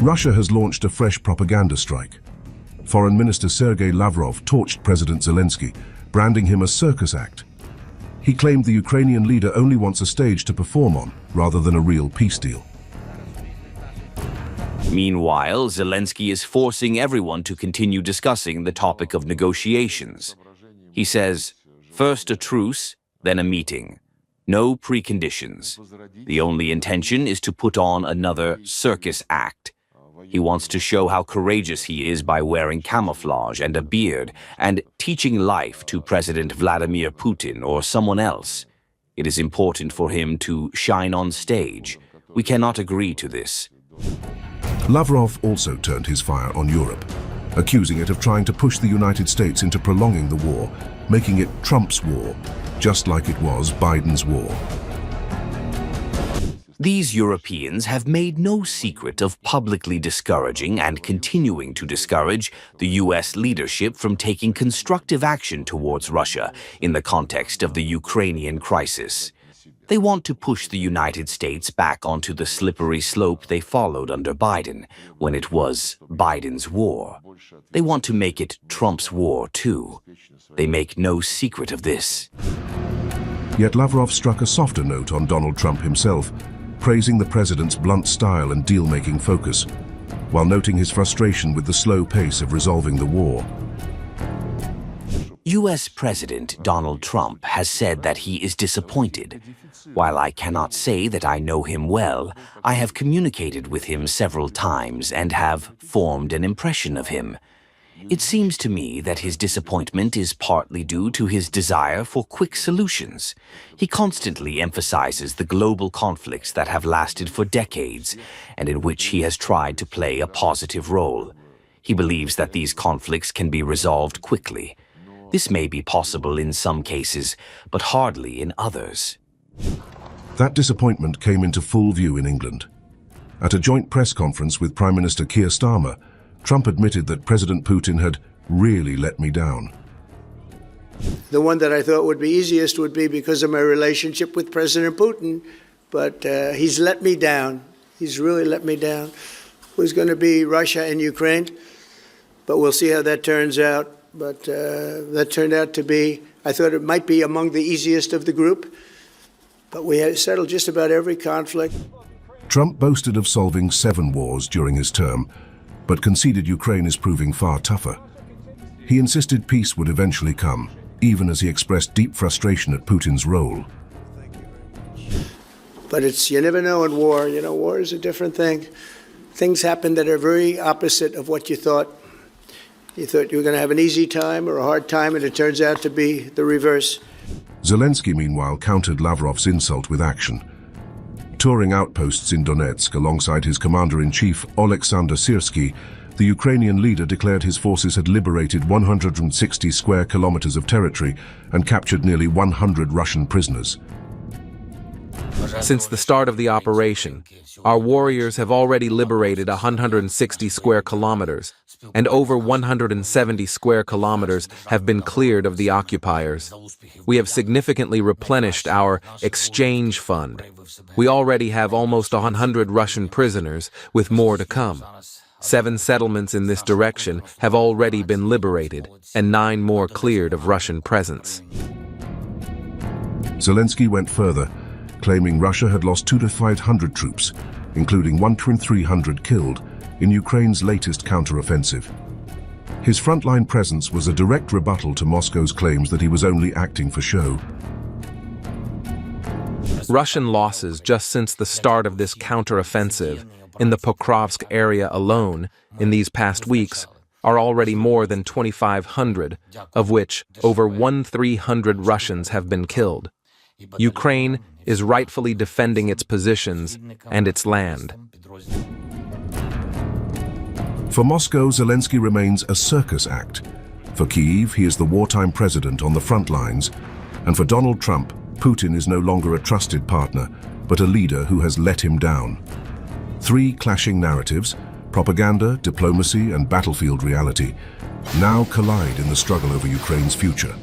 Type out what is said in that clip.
Russia has launched a fresh propaganda strike. Foreign Minister Sergei Lavrov torched President Zelensky, branding him a circus act. He claimed the Ukrainian leader only wants a stage to perform on, rather than a real peace deal. Meanwhile, Zelensky is forcing everyone to continue discussing the topic of negotiations. He says, first a truce, then a meeting. No preconditions. The only intention is to put on another circus act. He wants to show how courageous he is by wearing camouflage and a beard and teaching life to President Vladimir Putin or someone else. It is important for him to shine on stage. We cannot agree to this. Lavrov also turned his fire on Europe, accusing it of trying to push the United States into prolonging the war, making it Trump's war, just like it was Biden's war. These Europeans have made no secret of publicly discouraging and continuing to discourage the U.S. leadership from taking constructive action towards Russia in the context of the Ukrainian crisis. They want to push the United States back onto the slippery slope they followed under Biden, when it was Biden's war. They want to make it Trump's war, too. They make no secret of this. Yet Lavrov struck a softer note on Donald Trump himself, praising the president's blunt style and deal-making focus, while noting his frustration with the slow pace of resolving the war. U.S. President Donald Trump has said that he is disappointed. While I cannot say that I know him well, I have communicated with him several times and have formed an impression of him. It seems to me that his disappointment is partly due to his desire for quick solutions. He constantly emphasizes the global conflicts that have lasted for decades and in which he has tried to play a positive role. He believes that these conflicts can be resolved quickly. This may be possible in some cases, but hardly in others. That disappointment came into full view in England. At a joint press conference with Prime Minister Keir Starmer, Trump admitted that President Putin had really let me down. The one that I thought would be easiest would be because of my relationship with President Putin, but he's let me down. He's really let me down. It was going to be Russia and Ukraine, but we'll see how that turns out. But that turned out to be, I thought it might be among the easiest of the group, but we had settled just about every conflict. Trump boasted of solving 7 wars during his term, but conceded Ukraine is proving far tougher. He insisted peace would eventually come, even as he expressed deep frustration at Putin's role. But you never know in war. You know, war is a different thing. Things happen that are very opposite of what you thought. You thought you were going to have an easy time or a hard time, and it turns out to be the reverse. Zelensky, meanwhile, countered Lavrov's insult with action. Touring outposts in Donetsk alongside his commander-in-chief, Oleksandr Syrsky, the Ukrainian leader declared his forces had liberated 160 square kilometers of territory and captured nearly 100 Russian prisoners. Since the start of the operation, our warriors have already liberated 160 square kilometers, and over 170 square kilometers have been cleared of the occupiers. We have significantly replenished our exchange fund. We already have almost 100 Russian prisoners, with more to come. 7 settlements in this direction have already been liberated, and 9 more cleared of Russian presence. Zelensky went further, claiming Russia had lost 200 to 500 troops, including 100 to 300 killed, in Ukraine's latest counter-offensive. His frontline presence was a direct rebuttal to Moscow's claims that he was only acting for show. Russian losses just since the start of this counter-offensive in the Pokrovsk area alone in these past weeks are already more than 2,500, of which over 1,300 Russians have been killed. Ukraine is rightfully defending its positions and its land. For Moscow, Zelensky remains a circus act. For Kyiv, he is the wartime president on the front lines. And for Donald Trump, Putin is no longer a trusted partner, but a leader who has let him down. 3 clashing narratives, propaganda, diplomacy, and battlefield reality, now collide in the struggle over Ukraine's future.